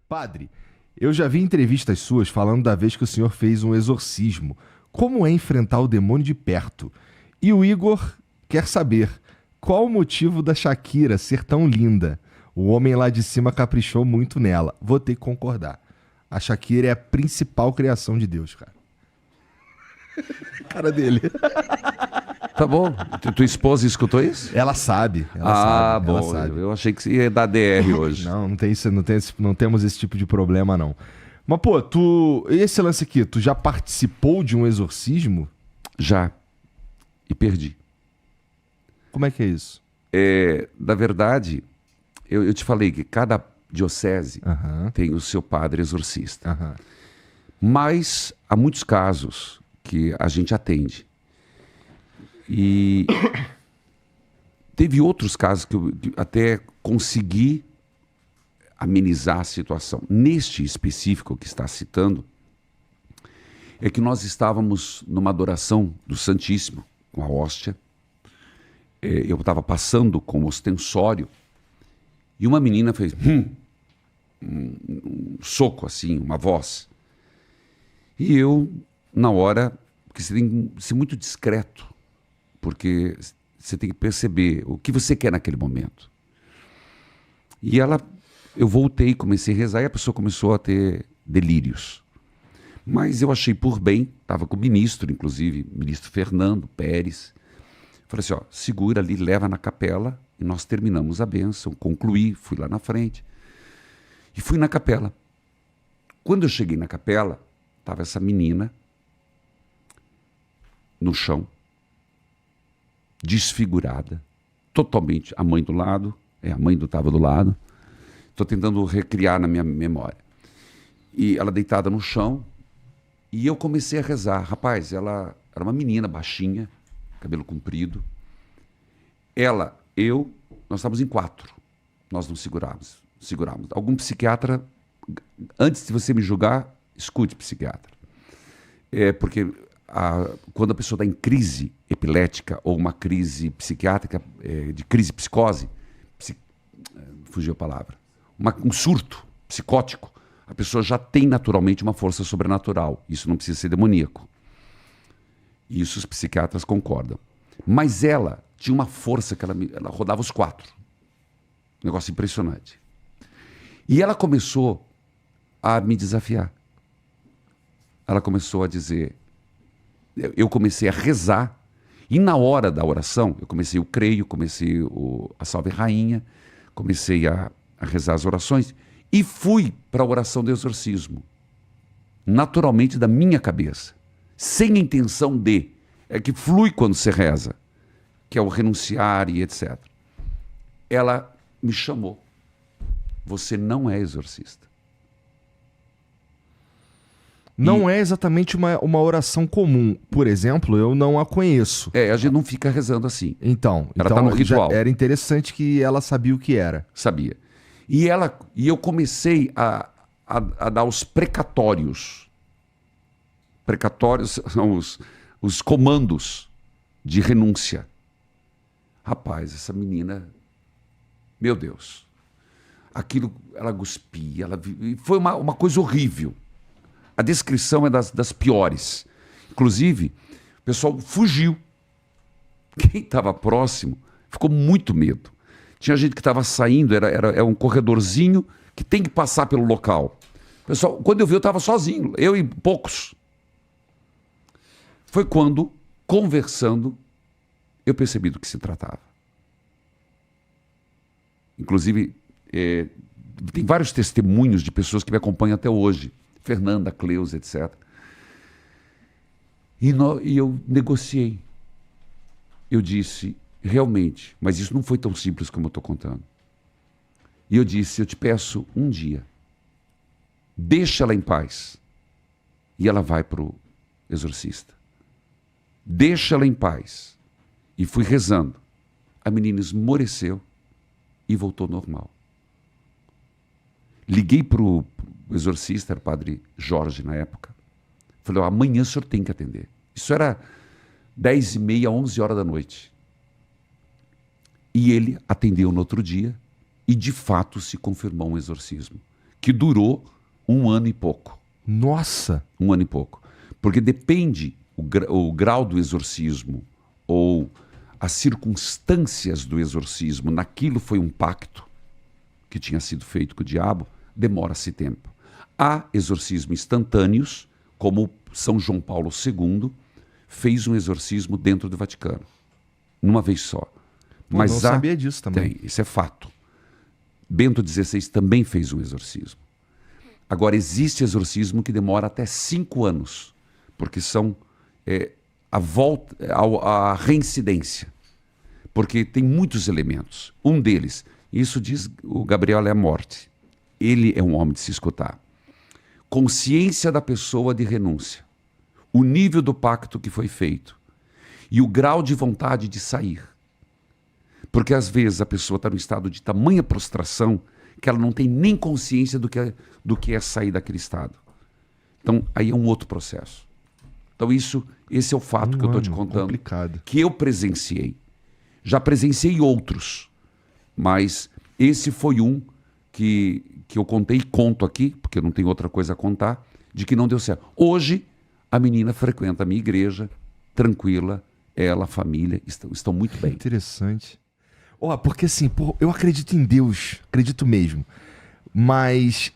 Padre, eu já vi entrevistas suas falando da vez que o senhor fez um exorcismo. Como é enfrentar o demônio de perto? E o Igor quer saber qual o motivo da Shakira ser tão linda. O homem lá de cima caprichou muito nela. Vou ter que concordar. A Shakira é a principal criação de Deus, cara. Cara dele. Tá bom. Tua esposa escutou isso? Ela sabe. Ela sabe. Bom. Ela sabe. Eu achei que você ia dar DR hoje. Não, não tem isso, não temos esse tipo de problema, não. Mas, pô, esse lance aqui, tu já participou de um exorcismo? Já. E perdi. Como é que é isso? Na verdade, eu te falei que cada diocese tem o seu padre exorcista. Mas há muitos casos que a gente atende. E teve outros casos que eu até consegui amenizar a situação. Neste específico que está citando, é que nós estávamos numa adoração do Santíssimo, com a hóstia. Eu estava passando com o ostensório e uma menina fez um soco assim, uma voz. E eu, na hora, porque você tem que ser muito discreto, porque você tem que perceber o que você quer naquele momento. E eu voltei, comecei a rezar e a pessoa começou a ter delírios. Mas eu achei por bem, estava com o ministro, inclusive, o ministro Fernando Pérez. Falei assim, segura ali, leva na capela e nós terminamos a bênção. Concluí, fui lá na frente e fui na capela. Quando eu cheguei na capela, estava essa menina no chão, desfigurada, totalmente, a mãe do lado, a mãe estava do lado. Estou tentando recriar na minha memória. E ela deitada no chão, e eu comecei a rezar. Rapaz, ela era uma menina baixinha, cabelo comprido. Nós estávamos em 4. Nós não segurávamos. Algum psiquiatra, antes de você me julgar, escute psiquiatra. Porque quando a pessoa está em crise epilética ou uma crise psiquiátrica, de crise psicose, fugiu a palavra, um surto psicótico, a pessoa já tem naturalmente uma força sobrenatural. Isso não precisa ser demoníaco. Isso os psiquiatras concordam. Mas ela tinha uma força que ela rodava os 4. Negócio impressionante. E ela começou a me desafiar. Ela começou a dizer... Eu comecei a rezar. E na hora da oração, eu comecei o creio, comecei a Salve Rainha, comecei a rezar as orações e fui para a oração do exorcismo. Naturalmente da minha cabeça. Sem a intenção de... É que flui quando você reza, que é o renunciar e etc. Ela me chamou. Você não é exorcista. Não é exatamente uma oração comum. Por exemplo, eu não a conheço. A gente não fica rezando assim. Então ela está no ritual. Era interessante que ela sabia o que era. Sabia. E eu comecei a dar os precatórios. Precatórios são os comandos de renúncia. Rapaz, essa menina, meu Deus, aquilo, ela cuspia, foi uma coisa horrível. A descrição é das piores. Inclusive, o pessoal fugiu. Quem estava próximo ficou muito medo. Tinha gente que estava saindo, era um corredorzinho que tem que passar pelo local. Pessoal, quando eu vi, eu estava sozinho, eu e poucos. Foi quando, conversando, eu percebi do que se tratava. Inclusive, tem vários testemunhos de pessoas que me acompanham até hoje. Fernanda, Cleusa, etc. E eu negociei. Eu disse, realmente, mas isso não foi tão simples como eu estou contando. E eu disse, eu te peço um dia, deixa ela em paz. E ela vai para o exorcista. Deixa ela em paz. E fui rezando. A menina esmoreceu e voltou normal. Liguei para o exorcista, era o padre Jorge na época. Falei, amanhã o senhor tem que atender. Isso era 10h30, 11 horas da noite. E ele atendeu no outro dia e de fato se confirmou um exorcismo. que durou 1 ano e pouco. Nossa! 1 ano e pouco. Porque depende o grau do exorcismo ou as circunstâncias do exorcismo, naquilo foi um pacto que tinha sido feito com o diabo, demora-se tempo. Há exorcismos instantâneos, como São João Paulo II fez um exorcismo dentro do Vaticano, numa vez só. Pô, não sabia disso também. Tem, isso é fato. Bento XVI também fez um exorcismo. Agora, existe exorcismo que demora até 5 anos, porque são a reincidência. Porque tem muitos elementos. Um deles, isso diz o Gabriel, é a morte. Ele é um homem de se escutar. Consciência da pessoa de renúncia. O nível do pacto que foi feito. E o grau de vontade de sair. Porque às vezes a pessoa está no estado de tamanha prostração que ela não tem nem consciência do que é sair daquele estado. Então, aí é um outro processo. Então, esse é o fato que eu estou te contando. Complicado. Que eu presenciei. Já presenciei outros, mas esse foi um que eu contei e conto aqui, porque eu não tenho outra coisa a contar, de que não deu certo. Hoje, a menina frequenta a minha igreja, tranquila, ela, a família, estão muito bem. Interessante. Porque assim, eu acredito em Deus, acredito mesmo, mas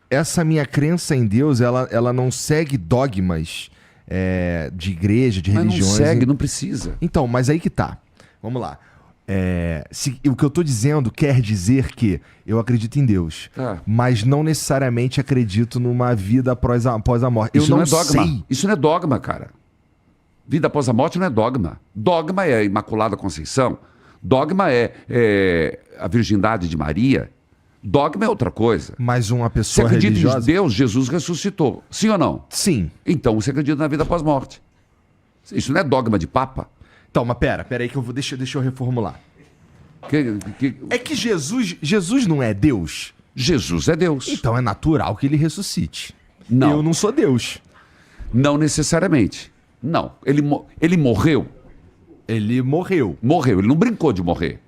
essa minha crença em Deus, ela não segue dogmas de igreja, de religiões. Mas não segue, não precisa. Então, mas aí que tá. Vamos lá. O que eu tô dizendo quer dizer que eu acredito em Deus, mas não necessariamente acredito numa vida após a morte. Isso eu não é dogma. sei. Isso não é dogma, cara. Vida após a morte não é dogma. Dogma é a Imaculada Conceição. Dogma é a virgindade de Maria. Dogma é outra coisa. Mas uma Você pessoa acredita religiosa... em Deus? Jesus ressuscitou. Sim ou não? Sim. Então você acredita na vida após morte. Isso não é dogma de papa? Então, mas pera aí que eu vou... Deixa eu reformular. É que Jesus não é Deus? Jesus é Deus. Então é natural que ele ressuscite. Não. Eu não sou Deus. Não necessariamente. Não. Ele morreu. Ele morreu. Morreu. Ele não brincou de morrer.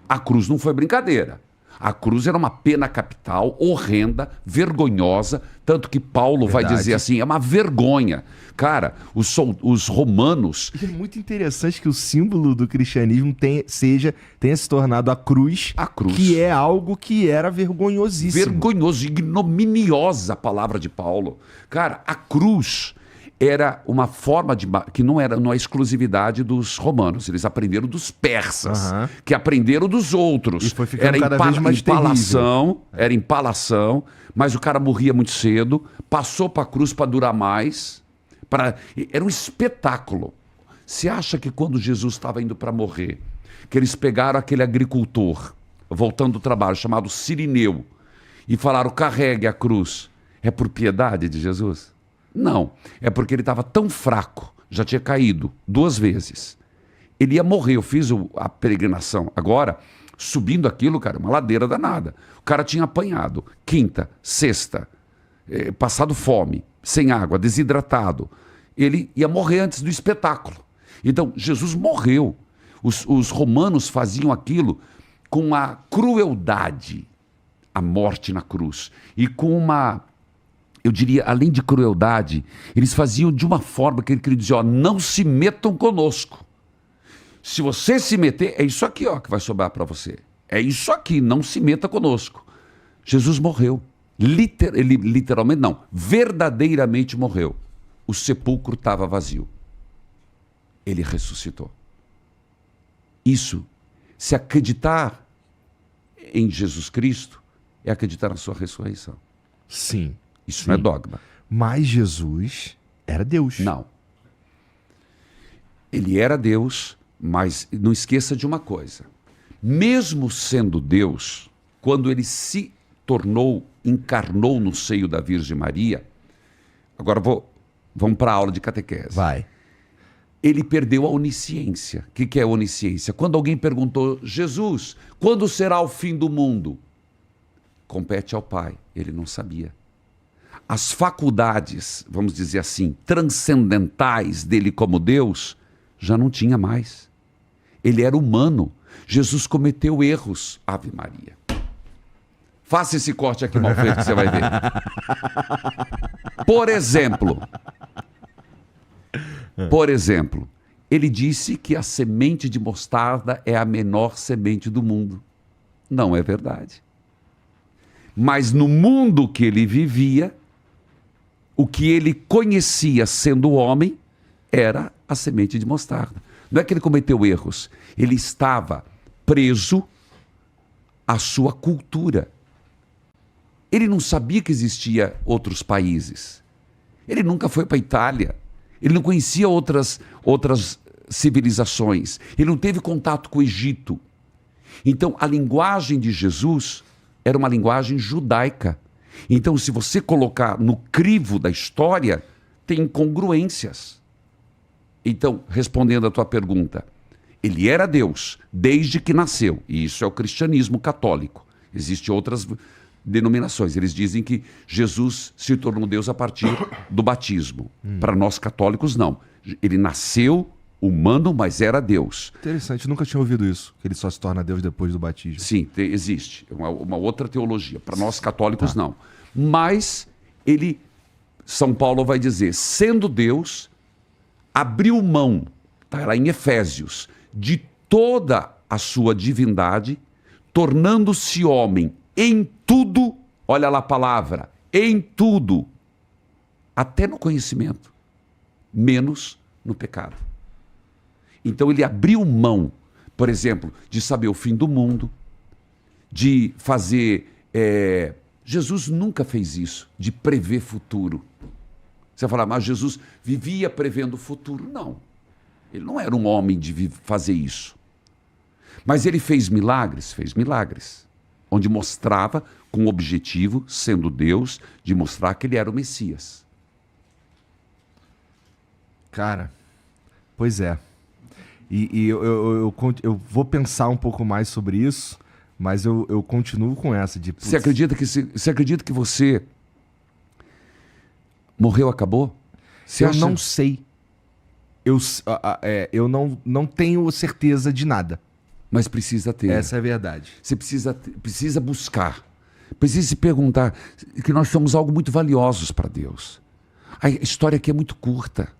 A cruz não foi brincadeira. A cruz era uma pena capital, horrenda, vergonhosa, tanto que Paulo vai dizer assim, é uma vergonha. Cara, os romanos... E é muito interessante que o símbolo do cristianismo tenha se tornado a cruz, que é algo que era vergonhosíssimo. Vergonhoso, ignominiosa a palavra de Paulo. Cara, a cruz era uma forma que não é exclusividade dos romanos. Eles aprenderam dos persas, que aprenderam dos outros. E foi ficando cada vez mais empalação, era empalação, mas o cara morria muito cedo, passou para a cruz para durar mais. Era um espetáculo. Você acha que quando Jesus estava indo para morrer, que eles pegaram aquele agricultor, voltando do trabalho, chamado Cirineu, e falaram, carregue a cruz, é por piedade de Jesus? Não, é porque ele estava tão fraco, já tinha caído 2 vezes. Ele ia morrer, eu fiz a peregrinação. Agora, subindo aquilo, cara, uma ladeira danada. O cara tinha apanhado, 5ª, 6ª, passado fome, sem água, desidratado. Ele ia morrer antes do espetáculo. Então, Jesus morreu. Os romanos faziam aquilo com a crueldade, a morte na cruz, e com uma... Eu diria, além de crueldade, eles faziam de uma forma que ele queria dizer, não se metam conosco. Se você se meter, é isso aqui que vai sobrar para você. É isso aqui, não se meta conosco. Jesus morreu. Ele literalmente não, verdadeiramente morreu. O sepulcro estava vazio. Ele ressuscitou. Isso, se acreditar em Jesus Cristo, é acreditar na sua ressurreição. Sim. Isso não é dogma. Mas Jesus era Deus. Não. Ele era Deus, mas não esqueça de uma coisa. Mesmo sendo Deus, quando ele se encarnou no seio da Virgem Maria, agora vamos para a aula de catequese. Vai. Ele perdeu a onisciência. O que é onisciência? Quando alguém perguntou, Jesus, quando será o fim do mundo? Compete ao Pai. Ele não sabia. As faculdades, vamos dizer assim, transcendentais dele como Deus, já não tinha mais. Ele era humano. Jesus cometeu erros, Ave Maria. Faça esse corte aqui mal feito que você vai ver. Por exemplo, ele disse que a semente de mostarda é a menor semente do mundo. Não é verdade. Mas no mundo que ele vivia, o que ele conhecia sendo homem era a semente de mostarda. Não é que ele cometeu erros, ele estava preso à sua cultura. Ele não sabia que existia outros países. Ele nunca foi para a Itália. Ele não conhecia outras civilizações. Ele não teve contato com o Egito. Então, a linguagem de Jesus era uma linguagem judaica. Então, se você colocar no crivo da história, tem incongruências. Então, respondendo à tua pergunta, ele era Deus desde que nasceu. E isso é o cristianismo católico. Existem outras denominações. Eles dizem que Jesus se tornou Deus a partir do batismo. Para nós católicos, não. Ele nasceu humano, mas era Deus. Interessante, nunca tinha ouvido isso, que ele só se torna Deus depois do batismo. Sim, existe. Uma outra teologia. Para nós católicos, não. Mas ele, São Paulo vai dizer, sendo Deus, abriu mão, está lá em Efésios, de toda a sua divindade, tornando-se homem em tudo, olha lá a palavra, em tudo, até no conhecimento, menos no pecado. Então ele abriu mão, por exemplo, de saber o fim do mundo, de fazer... Jesus nunca fez isso, de prever futuro. Você vai falar, mas Jesus vivia prevendo o futuro. Não, ele não era um homem de fazer isso. Mas ele fez milagres, onde mostrava com o objetivo, sendo Deus, de mostrar que ele era o Messias. Cara, pois é. E eu vou pensar um pouco mais sobre isso, mas eu continuo com essa de... Você acredita que você morreu, acabou? Eu não sei. Eu não tenho certeza de nada. Mas precisa ter. Essa é a verdade. Você precisa buscar. Precisa se perguntar que nós somos algo muito valiosos para Deus. A história aqui é muito curta.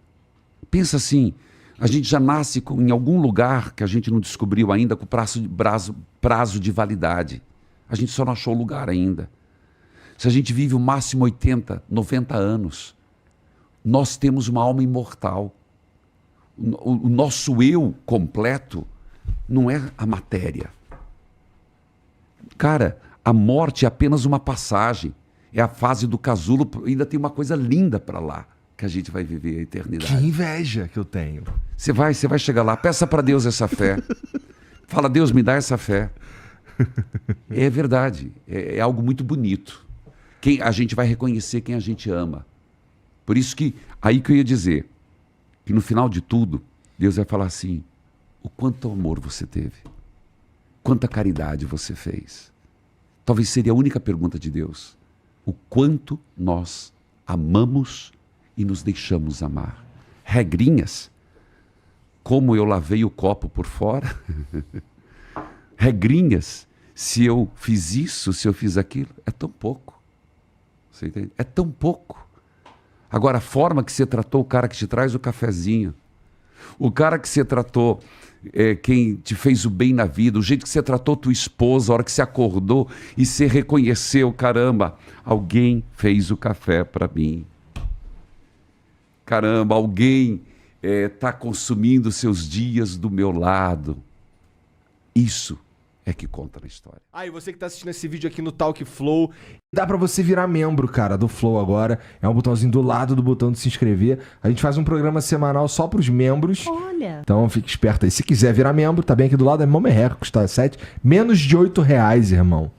Pensa assim, a gente já nasce em algum lugar que a gente não descobriu ainda com prazo de validade. A gente só não achou o lugar ainda. Se a gente vive o máximo 80, 90 anos, nós temos uma alma imortal. O nosso eu completo não é a matéria. Cara, a morte é apenas uma passagem. É a fase do casulo. Ainda tem uma coisa linda para lá, que a gente vai viver a eternidade. Que inveja que eu tenho. Você vai chegar lá. Peça para Deus essa fé. Fala, Deus, me dá essa fé. É verdade. É algo muito bonito. A gente vai reconhecer quem a gente ama. Por isso que, aí que eu ia dizer, que no final de tudo, Deus vai falar assim, o quanto amor você teve, quanta caridade você fez. Talvez seria a única pergunta de Deus. O quanto nós amamos e nos deixamos amar. Regrinhas, como eu lavei o copo por fora. Regrinhas, se eu fiz isso, se eu fiz aquilo, é tão pouco. Você entende? É tão pouco. Agora, a forma que você tratou o cara que te traz o cafezinho, o cara que você tratou, quem te fez o bem na vida, o jeito que você tratou tua esposa, a hora que você acordou e você reconheceu, caramba, alguém fez o café para mim. Caramba, alguém está consumindo seus dias do meu lado. Isso é que conta na história. E você que tá assistindo esse vídeo aqui no Talk Flow, dá pra você virar membro, cara, do Flow agora. É um botãozinho do lado do botão de se inscrever. A gente faz um programa semanal só pros membros. Olha. Então fique esperto aí. Se quiser virar membro, tá bem aqui do lado, é mó merreca, custa menos de R$8, irmão.